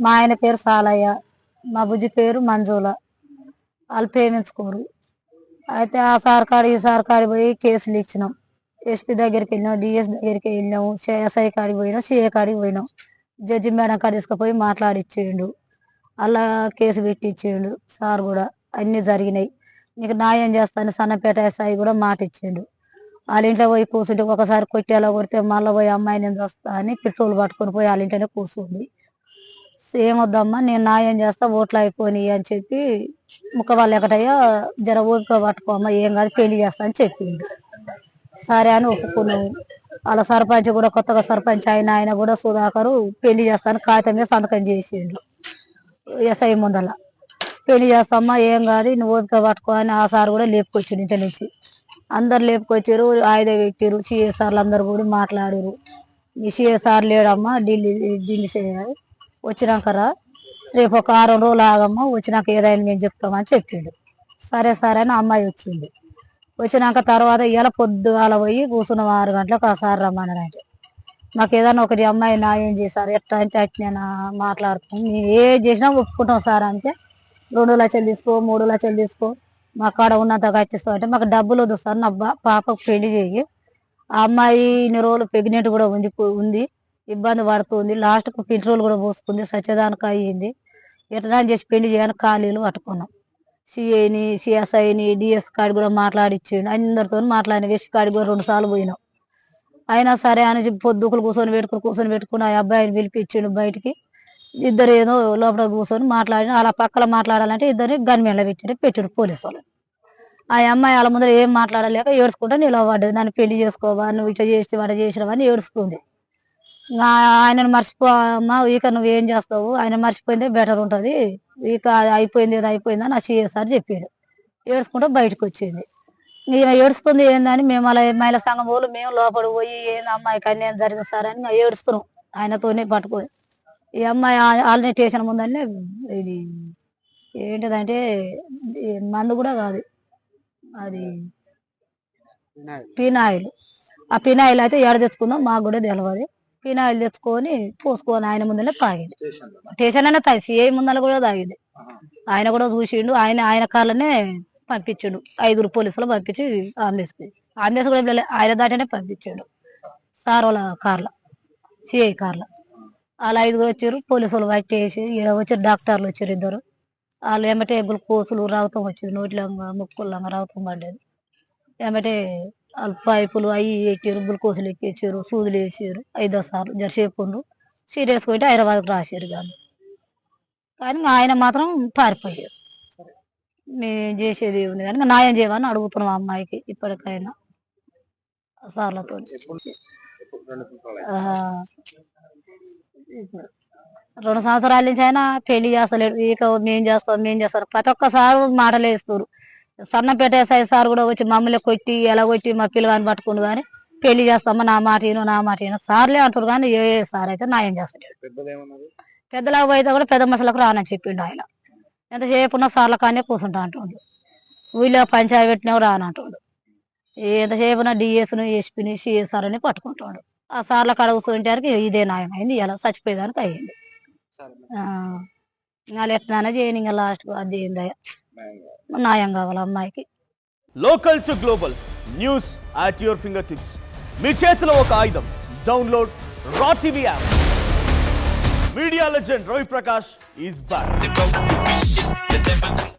మా ఆయన పేరు సాలయ్య, మా బుజ్జి పేరు మంజుల. వాళ్ళు ప్రేమించుకోరు. అయితే ఆ సార్ కాడ ఈ సార్ కాడికి పోయి కేసులు ఇచ్చినాం. ఎస్పీ దగ్గరికి వెళ్ళినాం, డిఎస్ దగ్గరికి వెళ్ళినాము, ఎస్ఐ కాడికి పోయినాం, సిఏ కాడికి పోయినాం. జడ్జి మేడం కాడ తీసుకుపోయి మాట్లాడిచ్చేయండు. అలా కేసు పెట్టించేయండు సార్ కూడా. అన్నీ జరిగినాయి. నీకు న్యాయం చేస్తాను సన్నపేట ఎస్ఐ కూడా మాట ఇచ్చిండు. వాళ్ళ ఇంట్లో పోయి కూర్చుంటే ఒకసారి కొట్టేలా కొడితే మళ్ళీ పోయి అమ్మాయిని వస్తా అని పెట్రోల్ పట్టుకొని పోయి వాళ్ళ ఇంట్లోనే కూర్చుంది. ఏమొద్దమ్మా నేను న్యాయం చేస్తా, ఓట్లు అయిపోయినాయి అని చెప్పి ముఖ వాళ్ళు ఎక్కడయ్యా జర ఓపిక పట్టుకోమ్మా, ఏం కాదు పెళ్లి చేస్తా అని చెప్పిండు. సరే అని ఒప్పుకున్నాము. వాళ్ళ సర్పంచ్ కూడా కొత్తగా సర్పంచ్ ఆయన కూడా సుధాకరు పెళ్లి చేస్తాను కాగితం మీద సంతకం చేసిండు ఎస్ఐ ముందల. పెళ్లి చేస్తామ్మా ఏం కాదు నువ్వు ఓపిక పట్టుకో అని ఆ సార్ కూడా లేపుకొచ్చిండు ఇంటి నుంచి. అందరు లేపుకొచ్చారు, ఆయుధ పెట్టారు. సిఎస్ఆర్లు అందరు కూడా మాట్లాడారు. మీ సిఎస్ఆర్ లేడమ్మా, ఢిల్లీ చేయాలి, వచ్చినాక రా, రేపు ఒక 6 రోజులు ఆగమ్మా, వచ్చినాక ఏదైనా మేము చెప్తామని చెప్పిండు. సరే సరే అని అమ్మాయి వచ్చింది. వచ్చినాక తర్వాత ఇలా పొద్దుగాల పోయి కూర్చున్నాం 6 గంటలకు. ఆ సార్ రమ్మన్నాడంటే మాకు ఏదైనా ఒకటి అమ్మాయి న్యాయం చేశారు ఎట్లా అంటే అట్లా నేను మాట్లాడుతాం, మేము ఏ చేసినా ఒప్పుకుంటాం సార్ అంటే 2 లక్షలు తీసుకో 3 లక్షలు తీసుకో మా కాడ ఉన్నంత కట్టిస్తాం అంటే మాకు డబ్బులు వద్దు సార్, నా పాపకు పెళ్లి చేయి, ఆ అమ్మాయి ఇన్ని రోజులు ప్రెగ్నెంట్ కూడా ఉంది, ఇబ్బంది పడుతుంది, లాస్ట్కు పెట్రోల్ కూడా పోసుకుంది, సత్యదానికి అయ్యింది, ఎట్లా చేసి పెళ్లి చేయని ఖాళీలు పట్టుకున్నాం. సిఐని సిఎస్ఐని డిఎస్ కాడి కూడా మాట్లాడిచ్చిండు. అందరితో మాట్లాడిన. వెస్ట్ కాడికి కూడా 2 సార్లు పోయినాం. అయినా సరే అని పొద్దుకులు కూర్చొని పెట్టుకుని ఆ అబ్బాయిని పిలిపించిండు బయటికి. ఇద్దరు ఏదో లోపల కూర్చొని మాట్లాడిన. అలా పక్కన మాట్లాడాలంటే ఇద్దరిని గన్మెన్లో పెట్టారు పోలీసు వాళ్ళు. ఆ అమ్మాయి వాళ్ళ ముందర ఏం మాట్లాడలేక ఏడ్చుకుంటా నిలబడ్డది. నన్ను పెళ్లి చేసుకోవా, నువ్వు ఇట్లా చేసి వాడ చేసినవని ఏడుస్తుంది. ఆయనను మర్చిపోమ్మా, ఇక నువ్వేం చేస్తావు, ఆయన మర్చిపోయిందే బెటర్ ఉంటుంది, ఇక అయిపోయింది ఏదో అయిపోయిందని నా సిఎస్ఆర్ చెప్పాడు. ఏడ్చుకుంటూ బయటకు వచ్చింది. ఈమె ఏడుస్తుంది ఏందని మేము అలా మహిళా సంఘం వాళ్ళు మేము లోపల పోయి ఏంది అమ్మాయికి అన్యాయం జరిగింది సార్ అని ఏడుస్తున్నాం ఆయనతోనే పట్టుకొని. ఈ అమ్మాయి ఆల్రెడీ స్టేషన్ ముందనే ఇది ఏంటిదంటే మందు కూడా కాదు, అది పినాయిల్. ఆ పినాయిల్ అయితే ఏడ తెచ్చుకుందాం మాకు కూడా తెలియదు. పినాయిల్ తెచ్చుకొని పోసుకొని ఆయన ముందనే తాగింది. స్టేషన్ అయినా తాగి సిఐ ముందర కూడా తాగింది. ఆయన కూడా చూసిండు. ఆయన కార్లనే పంపించాడు. 5 పోలీసులు పంపించి అంబులెన్స్ కూడా ఆయన దాటనే పంపించాడు సార్ వాళ్ళ కార్ల, సిఐ కార్ల. వాళ్ళు 5 వచ్చారు. పోలీసులు పట్టేసి వచ్చారు. డాక్టర్లు వచ్చారు 2. వాళ్ళు ఏమంటే గ్లూకోజులు రక్తం వచ్చింది, నోట్లో ముక్కుల్లంగా రక్తం పడ్డది. ఏమంటే వాళ్ళు పైపులు అవి ఎక్కారు, గ్లూకోజులు ఎక్కించారు, సూదులు వేసారు 5 సార్లు. జరసేపు సీరియస్ పోయి హైదరాబాద్కి రాశారు కానీ ఆయన మాత్రం పారిపోయారు. మేము చేసేది ఉంది కానీ న్యాయం చేయమని అడుగుతున్నాం అమ్మాయికి ఇప్పటికైనా సార్లతో. 2 సంవత్సరాల నుంచి అయినా పెళ్లి చేస్తలేడు. ఇక మేం చేస్తాం ప్రతి ఒక్కసారి మాటలు వేస్తారు. సన్నపేట ఎస్ఐ సార్ కూడా వచ్చి మమ్మల్ని కొట్టి ఎలా కొట్టి మా పిల్లగాని పట్టుకుండు కానీ పెళ్లి చేస్తామా నా మాట ఈయన సార్లే అంటారు కానీ ఏ సార్ అయితే న్యాయం చేస్తలేడు. పెద్దలకు అయితే కూడా పెద్ద మనుషులకు రానని చెప్పిండు ఆయన. ఎంతసేపు ఉన్న సార్ల కానీ కూర్చుంటా అంటుండు. ఊళ్ళో పంచాయతీ పెట్టినవి రానంటుండు. ఎంతసేపు ఉన్న డిఎస్ను ఎస్పీని సిఎస్ఆర్ అని పట్టుకుంటాడు. ఆ సార్ల కాడ కూర్చుంటానికి ఇదే న్యాయం అయింది, ఇలా చచ్చిపోయేదానికి అయ్యింది. ఇంకా ఎట్లా చేయని ఇంకా లాస్ట్ అది ఏందయ్యా న్యాయం కావాలి అమ్మాయికి. Local to global news at your finger tips. మీ చేతిలో ఒక ఆయుధం. Download raw TV app. Media legend Ravi Prakash is back.